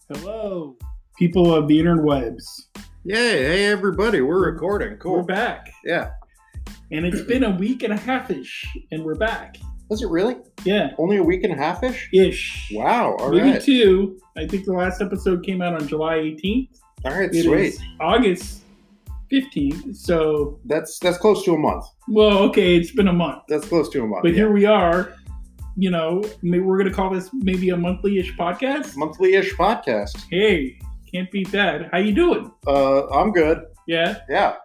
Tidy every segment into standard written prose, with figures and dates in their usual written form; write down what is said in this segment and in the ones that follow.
Hello, people of the interwebs. Yay, hey everybody, we're recording. Cool. We're back. Yeah. And it's been a week and a half-ish, and we're back. Was it really? Yeah. Only a week and a half-ish? Ish. Wow, all Maybe right. two. I think the last episode came out on July 18th. All right, It sweet. is August 15th, so... That's close to a month. Well, okay, it's been a month. That's close to a month, But yeah. here we are. You know, we're going to call this maybe a monthly-ish podcast. Monthly-ish podcast. Hey, can't beat that. How you doing? I'm good. Yeah? Yeah.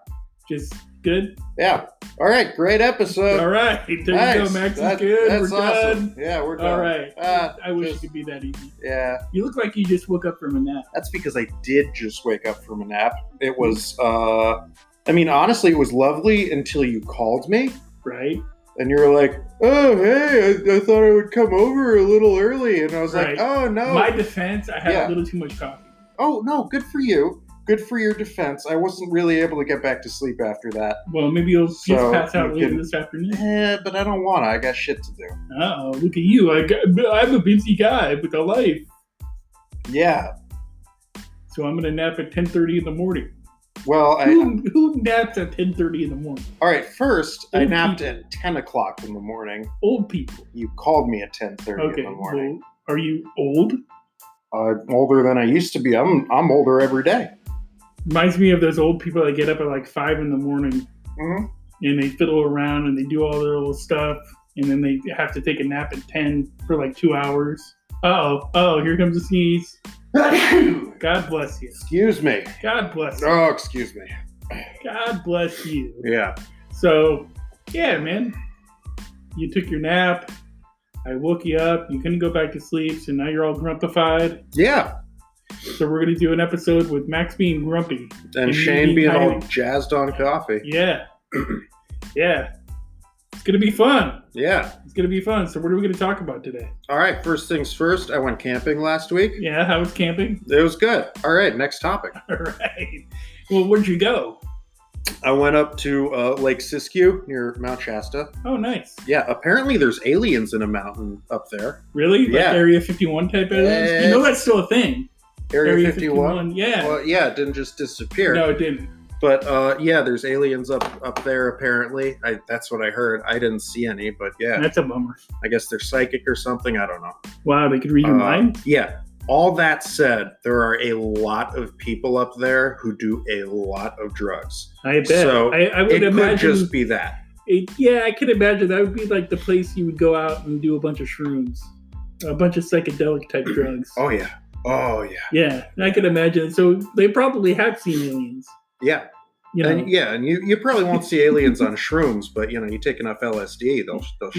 Just good? Yeah. All right, great episode. All right. There Nice. you go. Max is good. That's We're awesome. done. Yeah, we're done. All right. I wish just- it could be that easy. Yeah. You look like you just woke up from a nap. That's because I did just wake up from a nap. It was, honestly, it was lovely until you called me. Right? And you were like, oh, hey, I thought I would come over a little early. And I was Right. like, oh, no. My defense, I had Yeah. a little too much coffee. Oh, no, good for you. Good for your defense. I wasn't really able to get back to sleep after that. Well, maybe you'll just So, pass out you later can- this afternoon. But I don't want to. I got shit to do. Oh, look at you. I'm a busy guy with a life. Yeah. So I'm going to nap at 10:30 in the morning. Well, Who naps at 10:30 in the morning? all right, first, I Old napped people. at 10 o'clock in the morning. Old people. You called me at 10:30 Okay. in the morning. Well, are you old? Older than I used to be. I'm older every day. Reminds me of those old people that get up at like 5 in the morning Mm-hmm. and they fiddle around and they do all their little stuff and then they have to take a nap at 10 for like 2 hours. Oh, here comes a sneeze. God bless you. Excuse me. God bless you. Oh, excuse me. God bless you. Yeah. So, yeah, man. You took your nap. I woke you up. You couldn't go back to sleep, so now you're all grumpified. Yeah. So we're going to do an episode with Max being grumpy. And you Shane being all hiding. jazzed on coffee. Yeah. Yeah. It's going to be fun. Yeah. It's going to be fun. So what are we going to talk about today? All right, first things first. I went camping last week. Yeah, how was camping? It was good. All right, next topic. All right. Well, where'd you go? I went up to Lake Siskiyou near Mount Shasta. Oh, nice. Yeah, apparently there's aliens in a mountain up there. Really? Like Yeah. Area 51 type aliens? You know that's still a thing. Area 51? Yeah. Well, yeah, it didn't just disappear. No, it didn't. But yeah, there's aliens up there apparently. That's what I heard. I didn't see any, but yeah, That's a bummer. I guess they're psychic or something. I don't know. Wow, they could read your mind? Yeah. All that said, there are a lot of people up there who do a lot of drugs. I bet. So I would it imagine. could just be that. Yeah, I could imagine that would be like the place you would go out and do a bunch of shrooms, a bunch of psychedelic type drugs. Oh yeah. Oh yeah. Yeah, I could imagine. So they probably have seen aliens. Yeah. You know? And you probably won't see aliens on shrooms, but you take enough LSD, they'll show up.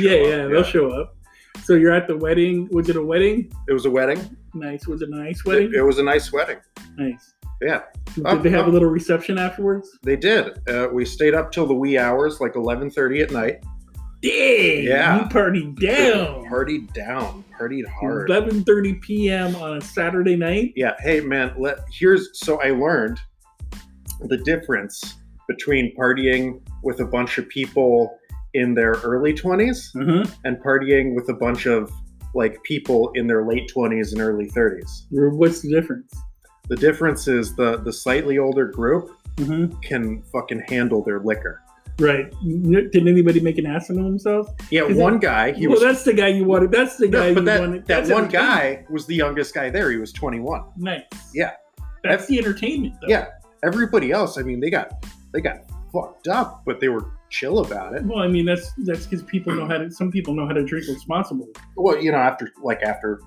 They'll show up. So you're at the wedding. Was it a wedding? It was a wedding. Nice. Was it a nice wedding? It was a nice wedding. Nice. Yeah. Did they have a little reception afterwards? They did. We stayed up till the wee hours, like 11:30 at night. Dang! Yeah. You partied down. Partied hard. 11:30 p.m. on a Saturday night. Yeah. Hey man, so I learned the difference between partying with a bunch of people in their early 20s and partying with a bunch of like people in their late 20s and early 30s. What's the difference? The difference is the slightly older group Mm-hmm. can fucking handle their liquor. Right. Did anybody make an ass of himself? Yeah, one guy. That's the guy you wanted. That's the guy No, but you that, wanted. that That's one entertainment. guy was the youngest guy there. He was 21. Nice. Yeah. That's the entertainment, though. Yeah. Everybody else, they got fucked up, but they were chill about it. Well, I mean, that's because some people know how to drink responsibly. Well, after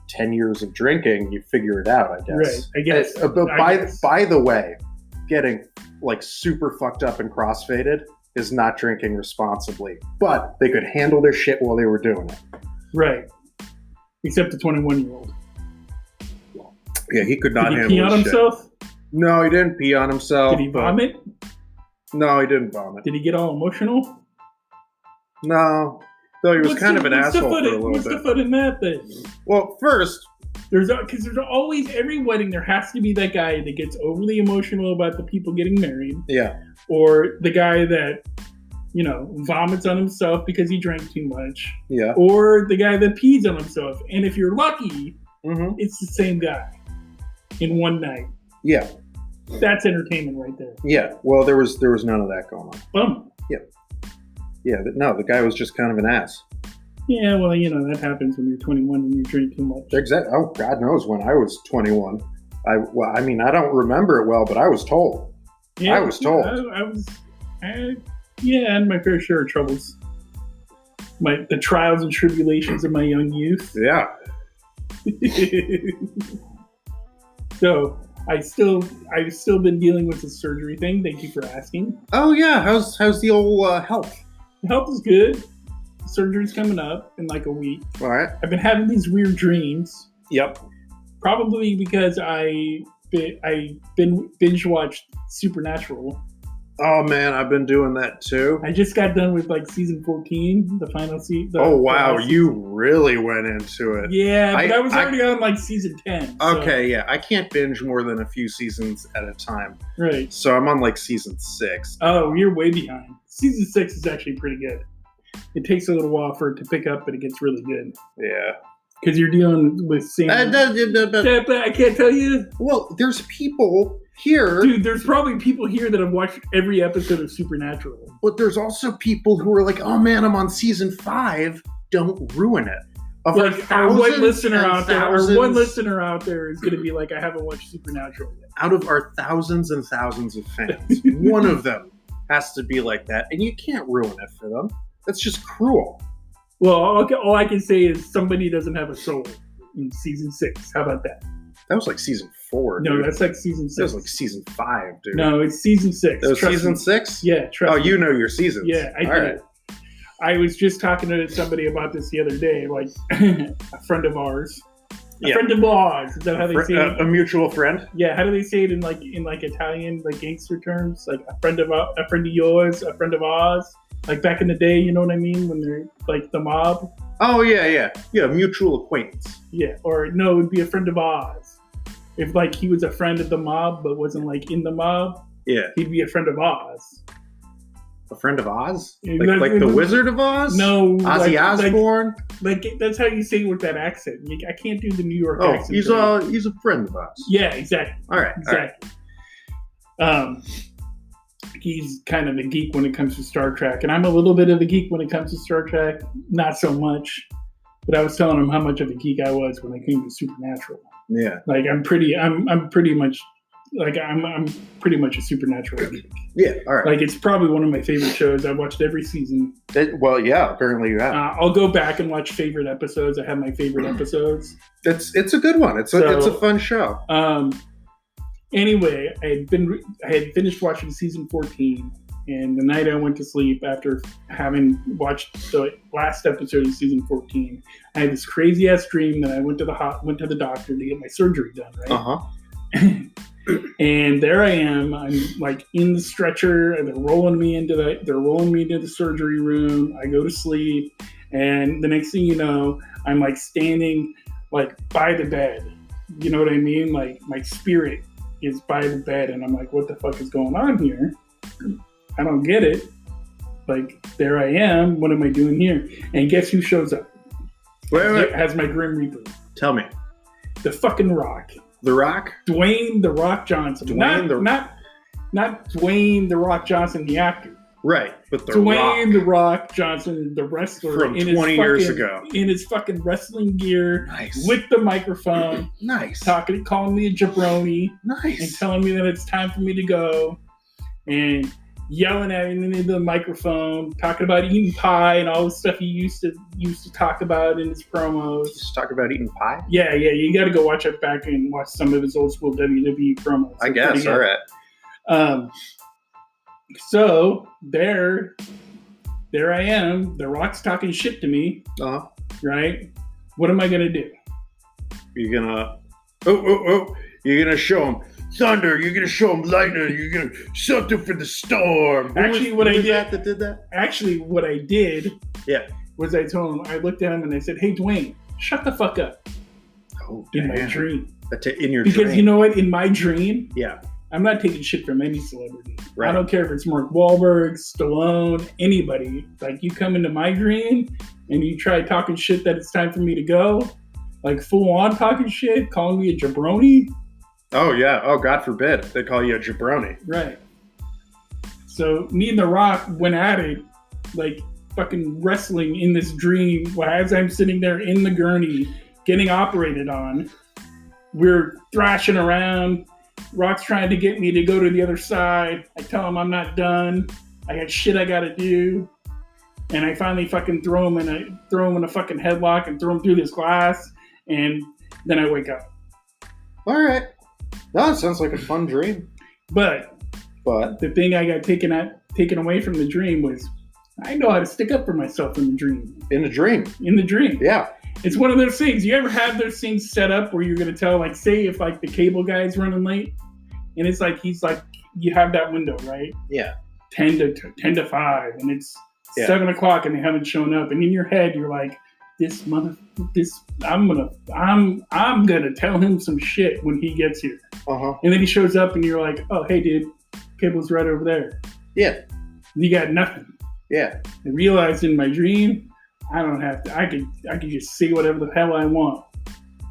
10 years of drinking, you figure it out, I guess. Right. I guess. By the way, getting like super fucked up and crossfaded is not drinking responsibly, but they could handle their shit while they were doing it. Right. Except the 21-year-old. Yeah, he could not Did he handle pee on his shit. himself? No, he didn't pee on himself. Did he vomit? No, he didn't vomit. Did he get all emotional? No. Though he was kind of an asshole for a little What's bit. the fun in that then? Well, first, Because there's always, every wedding, there has to be that guy that gets overly emotional about the people getting married. yeah. Or the guy that, vomits on himself because he drank too much. Yeah. Or the guy that pees on himself. And if you're lucky, Mm-hmm. it's the same guy. in one night. Yeah. That's entertainment right there. Yeah. Well, there was none of that going on. Yeah. Yeah. No, the guy was just kind of an ass. Yeah, well, that happens when you're 21 and you drink too much. Exactly. Oh, God knows when I was 21. I don't remember it well, but I was told. Yeah, I was told. I had my fair share of troubles. The trials and tribulations of my young youth. Yeah. So I've still been dealing with the surgery thing. Thank you for asking. Oh yeah, how's the old health? Health is good. Surgery's coming up in like a week. All right. I've been having these weird dreams. Yep. Probably because I binge watched Supernatural. Oh man, I've been doing that too. I just got done with like season 14, the final season. Oh wow, you really went into it. Yeah, but I was already on like season 10. Okay, yeah, I can't binge more than a few seasons at a time. Right. So I'm on like season 6. Oh, you're way behind. Season 6 is actually pretty good. It takes a little while for it to pick up, but it gets really good. Yeah. Because you're dealing with Sam. I can't tell you. Well, there's people here. Dude, there's probably people here that have watched every episode of Supernatural. But there's also people who are like, oh man, I'm on season 5. Don't ruin it. Our one listener out there is going to be like, I haven't watched Supernatural yet. Out of our thousands and thousands of fans, one of them has to be like that. And you can't ruin it for them. That's just cruel. Well, all I can say is somebody doesn't have a soul in season 6. How about that? That was like season 4. No, dude. that's like season 6. That was like season 5, dude. No, it's season 6. That was season 6? Yeah, trust me. You know your seasons. Yeah, I All did. right. I was just talking to somebody about this the other day, like a friend of ours. A friend of ours. Is that how they say it? A mutual friend? Yeah, how do they say it in Italian, like gangster terms? Like a friend of yours, a friend of ours. Like back in the day, you know what I mean? When they're like the mob. Oh, yeah. Yeah, mutual acquaintance. Yeah, or no, it would be a friend of Oz. If like he was a friend of the mob but wasn't like in the mob, yeah, he'd be a friend of Oz. A friend of Oz? Like the Wizard of Oz? No. Ozzy Osbourne? Like that's how you say it with that accent. I can't do the New York accent. He's a friend of Oz. Yeah, exactly. All right. Exactly. All right. He's kind of a geek when it comes to Star Trek, and I'm a little bit of a geek when it comes to Star Trek. Not so much, but I was telling him how much of a geek I was when it came to Supernatural. Yeah, like I'm pretty much a Supernatural geek. Yeah, all right. Like it's probably one of my favorite shows. I've watched every season. Apparently you have. I'll go back and watch favorite episodes. I have my favorite episodes. It's a good one. It's a fun show. Anyway, I had finished watching season 14, and the night I went to sleep after having watched the last episode of season 14, I had this crazy ass dream that I went to the doctor to get my surgery done. Right. And there I am. I'm like in the stretcher, and they're rolling me into the surgery room. I go to sleep, and the next thing you know, I'm like standing like by the bed. You know what I mean? Like my spirit is by the bed, and I'm like, what the fuck is going on here? I don't get it. Like, there I am. What am I doing here? And guess who shows up? Wait. Has my Grim Reaper. Tell me. The fucking Rock. The Rock? Dwayne The Rock Johnson. Not Dwayne The Rock Johnson, the actor. Right, but Dwayne The Rock Johnson, the wrestler. From 20 years ago. In his fucking wrestling gear. Nice. With the microphone. Nice. Calling me a jabroni. Nice. And telling me that it's time for me to go. And yelling at me into the microphone, talking about eating pie and all the stuff he used to talk about in his promos. Just talk about eating pie? Yeah, you got to go watch it back and watch some of his old school WWE promos. I guess, all right. So there I am. The Rock's talking shit to me. Uh-huh. Right? What am I gonna do? You're gonna you're gonna show him thunder. You're gonna show him lightning. You're gonna something for the storm. Actually, what I did yeah, was I told him. I looked at him and I said, "Hey, Dwayne, shut the fuck up." Oh, in my dream. In your because dream. You know what? In my dream, yeah, I'm not taking shit from any celebrity. Right. I don't care if it's Mark Wahlberg, Stallone, anybody. Like, you come into my dream and you try talking shit that it's time for me to go, like full on talking shit, calling me a jabroni. Oh, yeah. Oh, God forbid. They call you a jabroni. Right. So me and The Rock went at it, like fucking wrestling in this dream as I'm sitting there in the gurney getting operated on. We're thrashing around. Rock's trying to get me to go to the other side. I tell him I'm not done. I got shit I gotta do. And I finally fucking throw him in a fucking headlock and throw him through this glass. And then I wake up. All right. No, it sounds like a fun dream. But the thing I got taken away from the dream was I know how to stick up for myself in the dream. In the dream. In the dream. Yeah. It's one of those things. You ever have those things set up where you're going to tell, like, say if like the cable guy's running late and it's like, he's like, you have that window, right? Yeah. 10 to 5 and it's 7 o'clock and they haven't shown up. And in your head, you're like, I'm gonna tell him some shit when he gets here. Uh-huh. And then he shows up and you're like, oh, hey, dude, cable's right over there. Yeah. And you got nothing. Yeah. I realized in my dream, I don't have to. I could just say whatever the hell I want,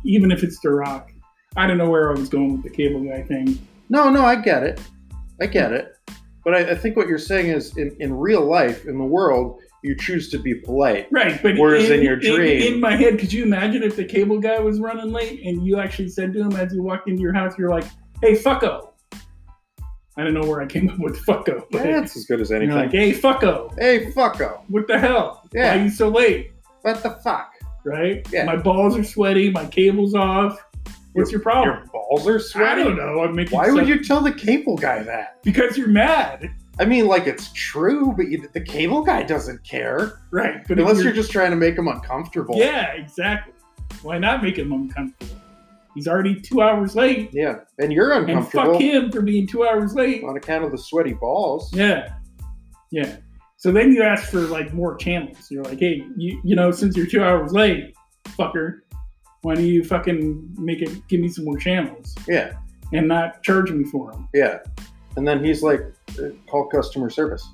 even if it's The Rock. I don't know where I was going with the cable guy thing. No, I get it. But I think what you're saying is in real life, in the world, you choose to be polite. Right. But whereas in your dream. In my head, could you imagine if the cable guy was running late and you actually said to him as you walked into your house, you're like, hey, fucko. I don't know where I came up with fucko. But that's as good as anything. You're like, hey, fucko. Hey, fucko. What the hell? Yeah. Why are you so late? What the fuck? Right? Yeah. My balls are sweaty. My cable's off. What's your problem? Your balls are sweaty? I don't know. Why would you tell the cable guy that? Because you're mad. I mean, like, it's true, but the cable guy doesn't care. Right. But unless you're just trying to make him uncomfortable. Yeah, exactly. Why not make him uncomfortable? He's already 2 hours late. Yeah, and you're uncomfortable. And fuck him for being 2 hours late. On account of the sweaty balls. Yeah. So then you ask for, like, more channels. You're like, hey, you know, since you're 2 hours late, fucker, why don't you fucking give me some more channels? Yeah. And not charge me for them. Yeah. And then he's like, call customer service.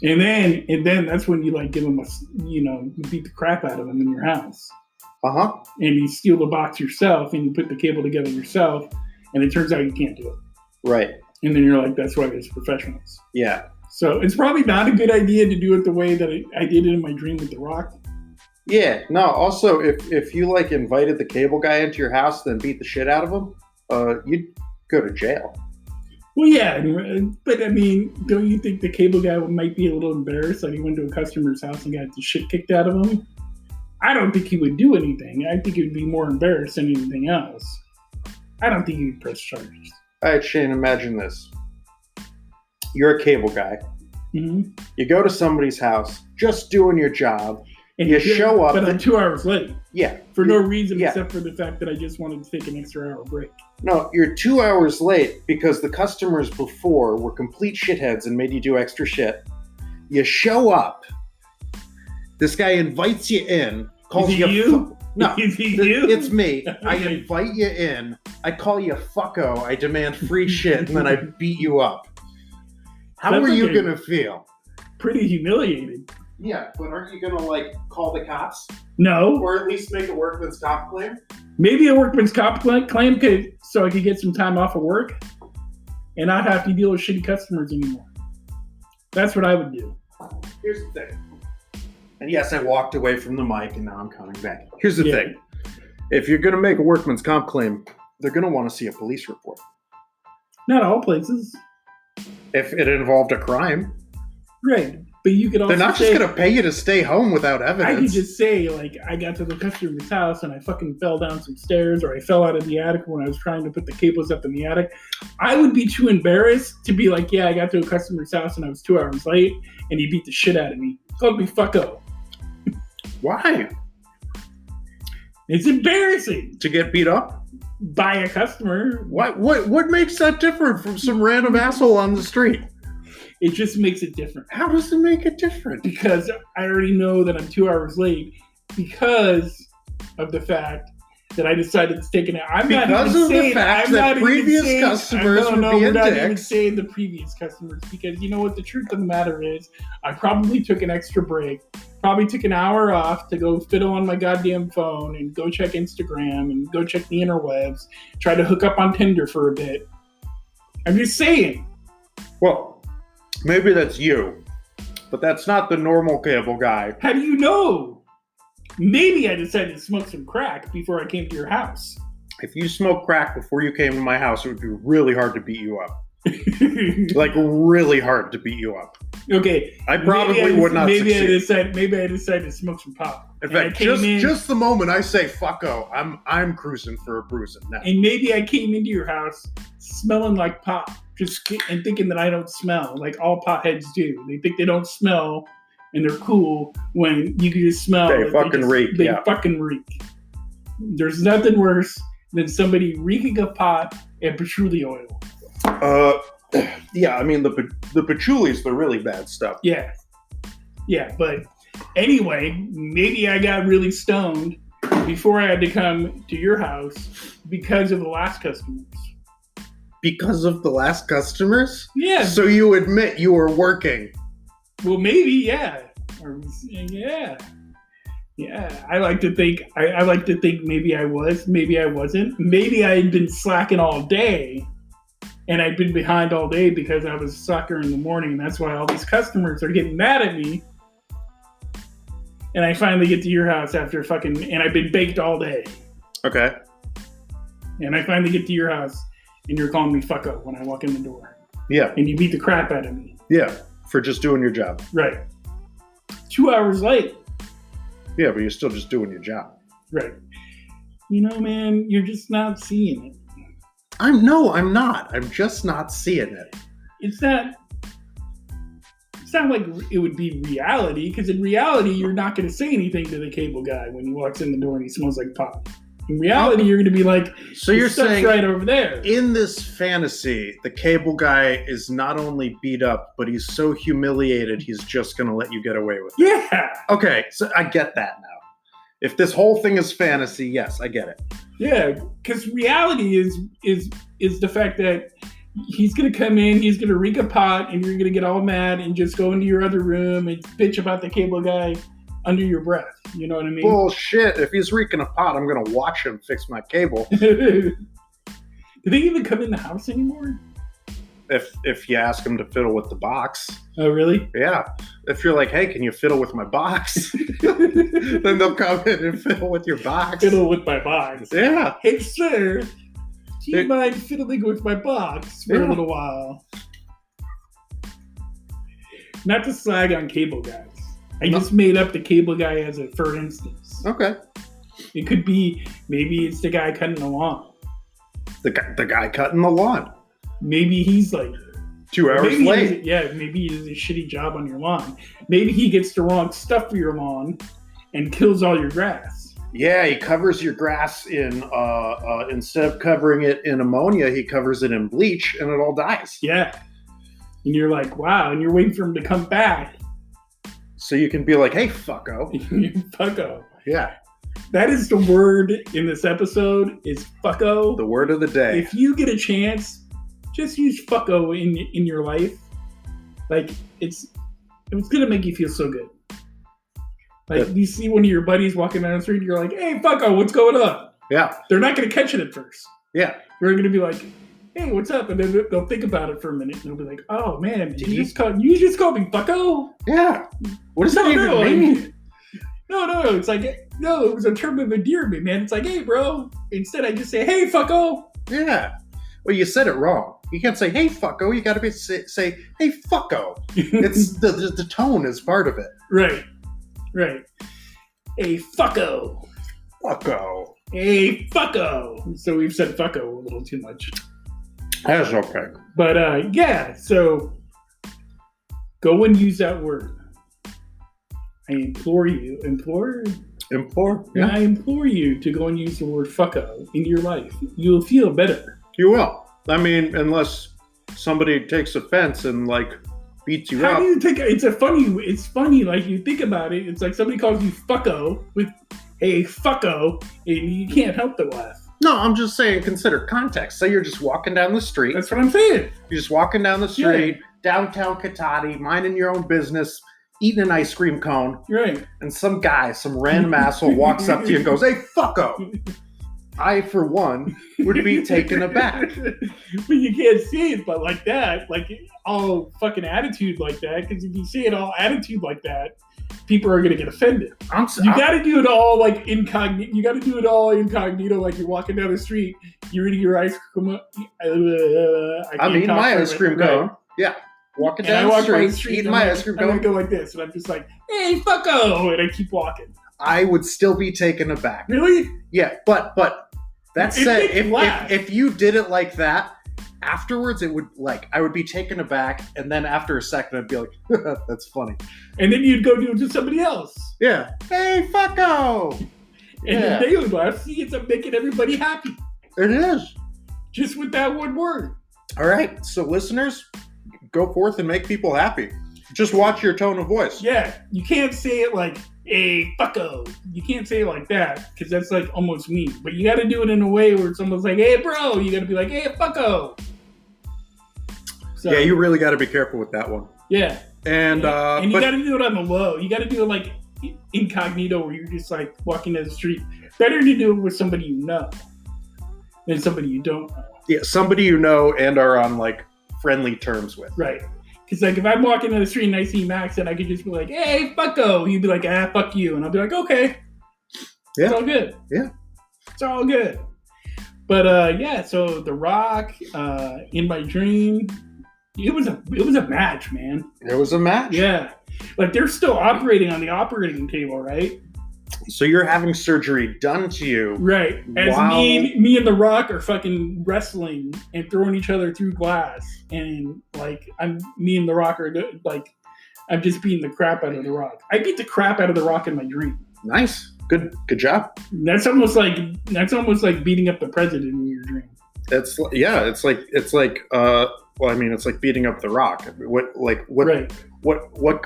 And then that's when you, like, give him you beat the crap out of him in your house. Uh-huh. And you steal the box yourself and you put the cable together yourself. And it turns out you can't do it. Right. And then you're like, that's why there's professionals. Yeah. So it's probably not a good idea to do it the way that I did it in my dream with The Rock. Yeah. No, also, if you, like, invited the cable guy into your house, then beat the shit out of him, you'd go to jail. Well, yeah, but I mean, don't you think the cable guy might be a little embarrassed that he went to a customer's house and got the shit kicked out of him? I don't think he would do anything. I think he would be more embarrassed than anything else. I don't think he would press charges. All right, Shane, imagine this. You're a cable guy. Mm-hmm. You go to somebody's house, just doing your job. And you show up. But I'm 2 hours late. Yeah. For no reason except for the fact that I just wanted to take an extra hour break. No, you're 2 hours late because the customers before were complete shitheads and made you do extra shit. You show up. This guy invites you in. Calls you? No. Is he you? It's me. I invite you in. I call you fucko. I demand free shit, and then I beat you up. How are you going to feel? Pretty humiliated. Yeah, but aren't you going to, like, call the cops? No. Or at least make a workman's comp claim? Maybe a workman's comp claim so I could get some time off of work and not have to deal with shitty customers anymore. That's what I would do. Here's the thing. And yes, I walked away from the mic and now I'm coming back. Here's the thing. If you're going to make a workman's comp claim, they're going to want to see a police report. Not all places. If it involved a crime. Right. But you could also they're not just going to pay you to stay home without evidence. I could just say, like, I got to the customer's house and I fucking fell down some stairs, or I fell out of the attic when I was trying to put the cables up in the attic. I would be too embarrassed to be like, yeah, I got to a customer's house and I was 2 hours late and he beat the shit out of me. Called me fucko. Why? It's embarrassing. To get beat up? By a customer. What makes that different from some random asshole on the street? It just makes it different. How does it make it different? Because I already know that I'm 2 hours late because of the fact that I decided to take it out. I'm because not even of saying, the fact I'm that not even previous saying, customers would be we're not even dicks. saying the previous customers, because you know what the truth of the matter is? I probably took an extra break, probably took an hour off to go fiddle on my goddamn phone and go check Instagram and go check the interwebs, try to hook up on Tinder for a bit. I'm just saying. Well, maybe that's you, but that's not the normal cable guy. How do you know? Maybe I decided to smoke some crack before I came to your house. If you smoked crack before you came to my house, it would be really hard to beat you up. Like, really hard to beat you up. Okay. I probably would not succeed. Maybe I decided to smoke some pot. In fact, just the moment I say fucko, I'm cruising for a bruising now. And maybe I came into your house smelling like pot, and thinking that I don't smell, like all potheads do. They think they don't smell, and they're cool when you can just smell. They fucking reek. They fucking reek. There's nothing worse than somebody reeking of pot and patchouli oil. Yeah, I mean, the patchouli's the really bad stuff. Yeah, but anyway, maybe I got really stoned before I had to come to your house because of the last customers. Because of the last customers? Yeah. So you admit you were working? Well, maybe, yeah. Yeah. I like to think maybe I was, maybe I wasn't. Maybe I had been slacking all day, and I'd been behind all day because I was soccer in the morning, and that's why all these customers are getting mad at me. And I finally get to your house after and I've been baked all day. Okay. And I finally get to your house, and you're calling me fucko when I walk in the door. Yeah. And you beat the crap out of me. Yeah, for just doing your job. Right. 2 hours late. Yeah, but you're still just doing your job. Right. You know, man, you're just not seeing it. I'm not. I'm just not seeing it. It's not like it would be reality, because in reality, you're not going to say anything to the cable guy when he walks in the door and he smells like pot. In reality, you're going to be like, so you're saying right over there. In this fantasy, the cable guy is not only beat up, but he's so humiliated, he's just going to let you get away with it. Yeah. Okay, so I get that now. If this whole thing is fantasy, yes, I get it. Yeah, because reality is the fact that he's going to come in, he's going to reek a pot, and you're going to get all mad and just go into your other room and bitch about the cable guy under your breath. You know what I mean? Bullshit. If he's reeking a pot, I'm going to watch him fix my cable. Do they even come in the house anymore? If you ask him to fiddle with the box. Oh, really? Yeah. If you're like, hey, can you fiddle with my box? Then they'll come in and fiddle with your box. Fiddle with my box. Yeah. Hey, sir, do you mind fiddling with my box for a little while? Not to slag on cable guys. I just made up the cable guy as a for instance. Okay. It could be, maybe it's the guy cutting the lawn. The guy cutting the lawn. Maybe he's like 2 hours late. Maybe he does a shitty job on your lawn. Maybe he gets the wrong stuff for your lawn and kills all your grass. Yeah, he covers your grass in, instead of covering it in ammonia, he covers it in bleach and it all dies. Yeah. And you're like, wow, and you're waiting for him to come back. So you can be like, hey, fucko. Fucko. Yeah. That is the word in this episode, is fucko. The word of the day. If you get a chance, just use fucko in your life. Like, it's gonna make you feel so good. Like, you see one of your buddies walking down the street, and you're like, hey, fucko, what's going on? Yeah. They're not gonna catch it at first. Yeah. They're gonna be like, hey, what's up? And then they'll think about it for a minute, and they'll be like, oh, man, you just called me fucko? Yeah. What does that even mean? No, it's like, no, it was a term of endearment, man. It's like, hey, bro. Instead, I just say, hey, fucko. Yeah. Well, you said it wrong. You can't say, hey, fucko. You got to say, hey, fucko. It's the tone is part of it. Right. Hey, fucko. Fucko. Hey, fucko. So we've said fucko a little too much. That's okay. But, yeah, so go and use that word. I implore you. Implore? Yeah. I implore you to go and use the word fucko in your life. You'll feel better. You will. I mean, unless somebody takes offense and, like, beats you up. How do you think it's funny, like, you think about it, it's like somebody calls you fucko with hey, fucko, and you can't help but laugh. No, I'm just saying, consider context. Say you're just walking down the street. That's what I'm saying. You're just walking down the street, downtown Katati, minding your own business, eating an ice cream cone. Right. And some guy, some random asshole walks up to you and goes, hey, fucko. I, for one, would be taken aback. But you can't say it but like that, like all fucking attitude like that, because if you say it all attitude like that, people are going to get offended. You got to do it all like incognito. You got to do it all incognito, like you're walking down the street, you're eating your ice cream. I'm eating my ice cream cone. Right? Yeah. Walking down the street, eating my ice cream cone. I go like this, and I'm just like, hey, fucko, and I keep walking. I would still be taken aback. Really? Yeah, but that said, if you did it like that, afterwards it would I would be taken aback, and then after a second I'd be like, that's funny. And then you'd go do it to somebody else. Yeah. Hey, fucko! And then they would laugh. See, it's making everybody happy. It is. Just with that one word. All right, so listeners, go forth and make people happy. Just watch your tone of voice. Yeah, you can't say it like, hey, fucko. You can't say it like that, because that's like almost mean. But you got to do it in a way where someone's like, hey, bro. You got to be like, hey, fucko. So, yeah, you really got to be careful with that one. Yeah. And you got to do it on the low. You got to do it like incognito, where you're just like walking down the street. Better to do it with somebody you know than somebody you don't know. Yeah, somebody you know and are on like friendly terms with. Right. Because like if I'm walking down the street and I see Max, and I could just be like, hey, fucko. He'd be like, fuck you. And I'll be like, okay. Yeah. It's all good. Yeah. It's all good. But so The Rock, In My Dream, it was a match, man. It was a match? Yeah. Like they're still operating on the operating table, right? So you're having surgery done to you. Right. As me and The Rock are fucking wrestling and throwing each other through glass. And like me and The Rock are like, I'm just beating the crap out of The Rock. I beat the crap out of The Rock in my dream. Nice. Good job. That's almost like beating up the president in your dream. It's like beating up The Rock. What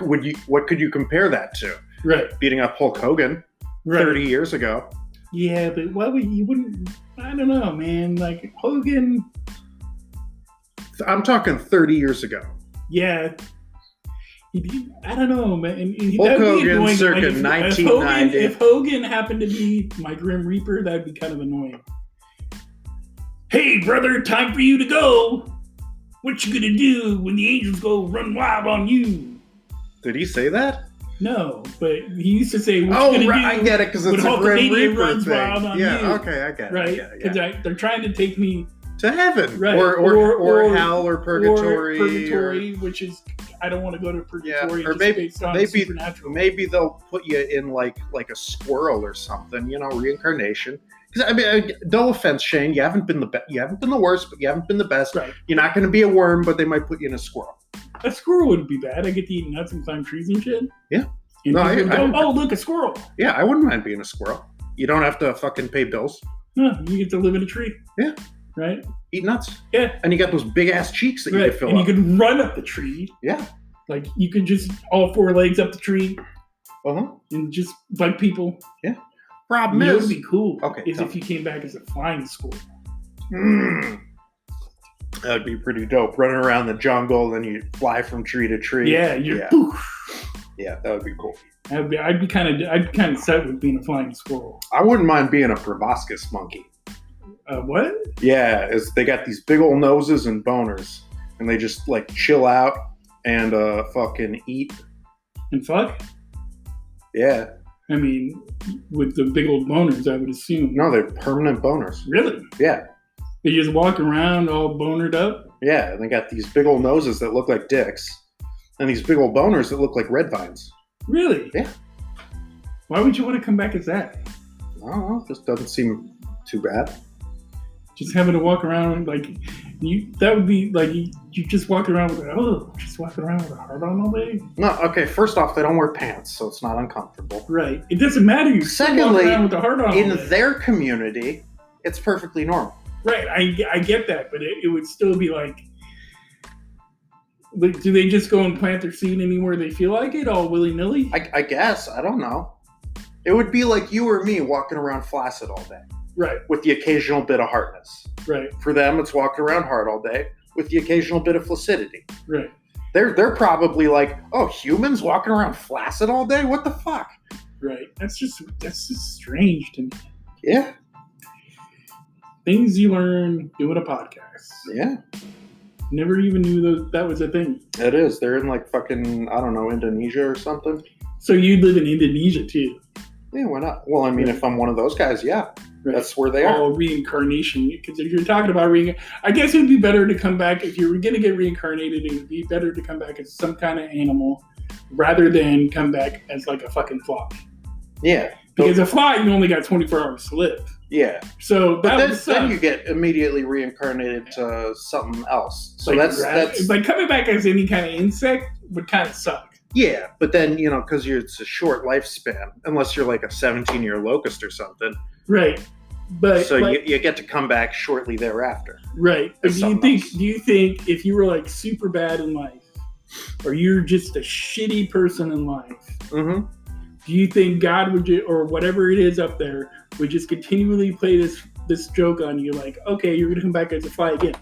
could you compare that to? Right. Beating up Hulk Hogan 30 years ago. Yeah, but you wouldn't, I don't know, man. Like Hogan. I'm talking 30 years ago. Yeah. I don't know, man. Hulk Hogan circa 1990. If Hogan happened to be my Grim Reaper, that'd be kind of annoying. Hey, brother, time for you to go. What you gonna do when the angels go run wild on you? Did he say that? No, but he used to say, what you gonna do I get it, because it's a Grim Reaper thing. Yeah, okay, I get it. Right? Because they're trying to take me to heaven, right? Or hell, or purgatory, which is, I don't want to go to purgatory. Or maybe they'll put you in like a squirrel or something, reincarnation. Because I mean, no offense, Shane, you haven't been the worst, but you haven't been the best. Right. You're not going to be a worm, but they might put you in a squirrel. A squirrel wouldn't be bad. I get to eat nuts and climb trees and shit. Yeah. And look, a squirrel. Yeah, I wouldn't mind being a squirrel. You don't have to fucking pay bills. No, you get to live in a tree. Yeah. Right? Eat nuts. Yeah. And you got those big ass cheeks that you can fill up. And you can run up the tree. Yeah. Like you could just all four legs up the tree. Uh-huh. And just bug people. Yeah. Problem is, what would be cool. Okay. Is if you came back as a flying squirrel. That'd be pretty dope. Running around the jungle, then you fly from tree to tree. Yeah. Yeah, that would be cool. I'd be kind of set with being a flying squirrel. I wouldn't mind being a proboscis monkey. What? Yeah, they got these big old noses and boners, and they just like chill out and fucking eat and fuck. Yeah. I mean, with the big old boners, I would assume. No, they're permanent boners. Really? Yeah. They just walk around all bonered up? Yeah, and they got these big old noses that look like dicks, and these big old boners that look like red vines. Really? Yeah. Why would you want to come back as that? I don't know. This doesn't seem too bad. Just having to walk around that would be like you just walking around with a heart on all day. No, okay. First off, they don't wear pants, so it's not uncomfortable. Right. It doesn't matter. You Secondly, around with a heart on in their community, it's perfectly normal. Right. I get that, but it would still be like, do they just go and plant their seed anywhere they feel like it, all willy nilly? I guess. I don't know. It would be like you or me walking around flaccid all day. Right. With the occasional bit of hardness. Right. For them, it's walking around hard all day with the occasional bit of flaccidity. Right. They're probably like, oh, humans walking around flaccid all day? What the fuck? Right. That's just strange to me. Yeah. Things you learn doing a podcast. Yeah. Never even knew that was a thing. It is. They're in like fucking, I don't know, Indonesia or something. So you live in Indonesia too? Yeah, why not? Well, I mean, if I'm one of those guys, yeah. Right. That's where they are. Oh, reincarnation. Because if you're talking about I guess it would be better to come back, if you were going to get reincarnated, it would be better to come back as some kind of animal rather than come back as like a fucking fly. Yeah. Because a fly, you only got 24 hours to live. Yeah. So then you get immediately reincarnated to something else. So like that's like coming back as any kind of insect would kind of suck. Yeah, but then, because it's a short lifespan, unless you're like a 17-year locust or something. Right. But so you get to come back shortly thereafter. Right. But do you think if you were like super bad in life, or you're just a shitty person in life, mm-hmm. do you think God would or whatever it is up there would just continually play this joke on you, like, okay, you're gonna come back as a fly again?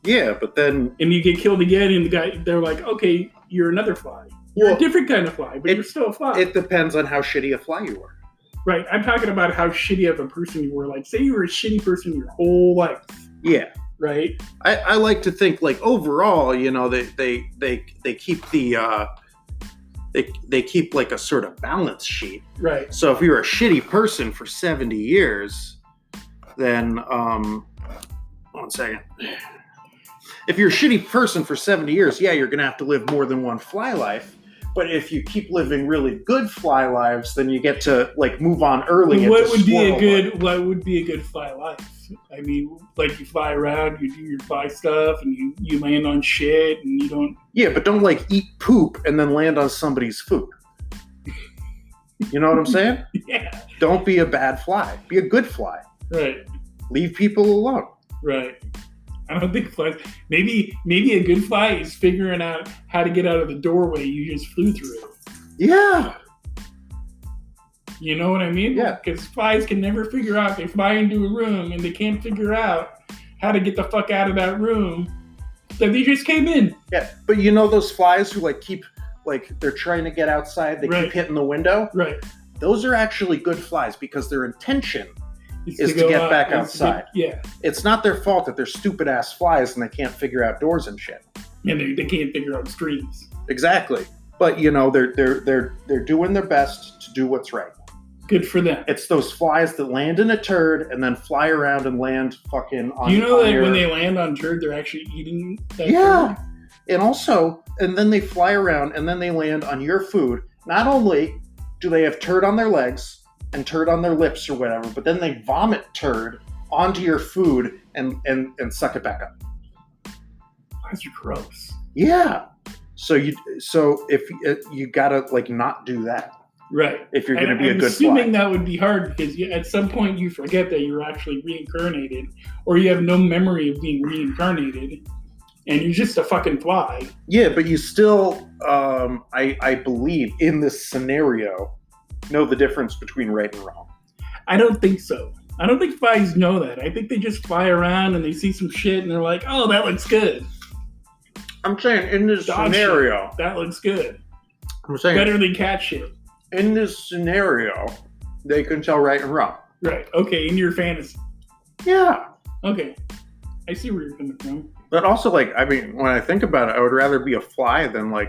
Yeah, but then and you get killed again, and they're like, okay, you're another fly. You're a different kind of fly, but you're still a fly. It depends on how shitty a fly you were. Right. I'm talking about how shitty of a person you were. Like, say you were a shitty person your whole life. Yeah. Right. I like to think like overall, they keep the they keep like a sort of balance sheet. Right. So if you're a shitty person for 70 years, then 1 second. If you're a shitty person for 70 years, yeah, you're going to have to live more than one fly life. But if you keep living really good fly lives, then you get to like move on early. What would be a good fly life? I mean, like you fly around, you do your fly stuff, and you land on shit, and you don't. Yeah, but don't like eat poop and then land on somebody's food. You know what I'm saying? Yeah. Don't be a bad fly. Be a good fly. Right. Leave people alone. Right. I don't think flies. Maybe a good fly is figuring out how to get out of the doorway you just flew through. Yeah. You know what I mean? Yeah. Because flies can never figure out. They fly into a room and they can't figure out how to get the fuck out of that room that they just came in. Yeah, but those flies who keep they're trying to get outside. They keep hitting the window. Right. Those are actually good flies because their intention is to get back outside. Yeah. It's not their fault that they're stupid ass flies and they can't figure out doors and shit. And they can't figure out streams. Exactly. But they're doing their best to do what's right. Good for them. It's those flies that land in a turd and then fly around and land fucking on. Do you know that when they land on turd, they're actually eating that turd? Yeah. And then they fly around and then they land on your food. Not only do they have turd on their legs and turd on their lips or whatever, but then they vomit turd onto your food and suck it back up. That's gross. Yeah. So if you gotta not do that. Right. If you're going to be a good fly. I'm assuming that would be hard because at some point you forget that you're actually reincarnated, or you have no memory of being reincarnated, and you're just a fucking fly. Yeah, but you still, I believe, in this scenario, know the difference between right and wrong. I don't think so. I don't think flies know that. I think they just fly around and they see some shit and they're like, oh, that looks good. I'm saying in this scenario. Shit. That looks good. I'm saying. Better than cat shit. In this scenario, they can tell right and wrong. Right. Okay. In your fantasy. Yeah. Okay. I see where you're coming from. But also, when I think about it, I would rather be a fly than I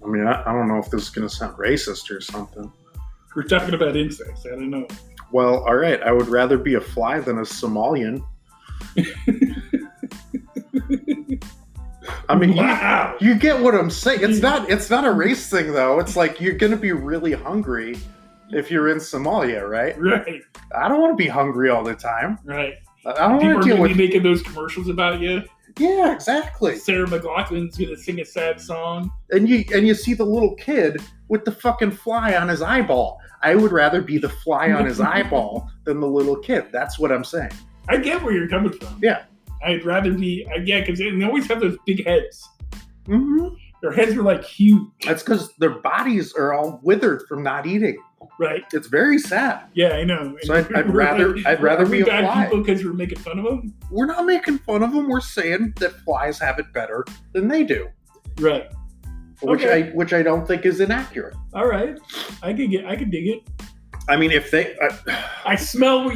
don't know if this is going to sound racist or something. We're talking about insects. I don't know. Well, all right. I would rather be a fly than a Somalian. I mean, wow. You get what I'm saying. It's not a race thing, though. It's like you're going to be really hungry if you're in Somalia, right? Right. I don't want to be hungry all the time. Right. I don't want to deal with making those commercials about you. Yeah, exactly. Sarah McLachlan's going to sing a sad song. And you see the little kid with the fucking fly on his eyeball. I would rather be the fly on his eyeball than the little kid. That's what I'm saying. I get where you're coming from. Yeah. I'd rather be, because they always have those big heads. Mm-hmm. Their heads are like huge. That's because their bodies are all withered from not eating. Right. It's very sad. Yeah, I know. So I'd rather be a bad fly. people because we're making fun of them. We're not making fun of them. We're saying that flies have it better than they do. Right. Which I don't think is inaccurate. All right. I could dig it. I mean, if they... I smell what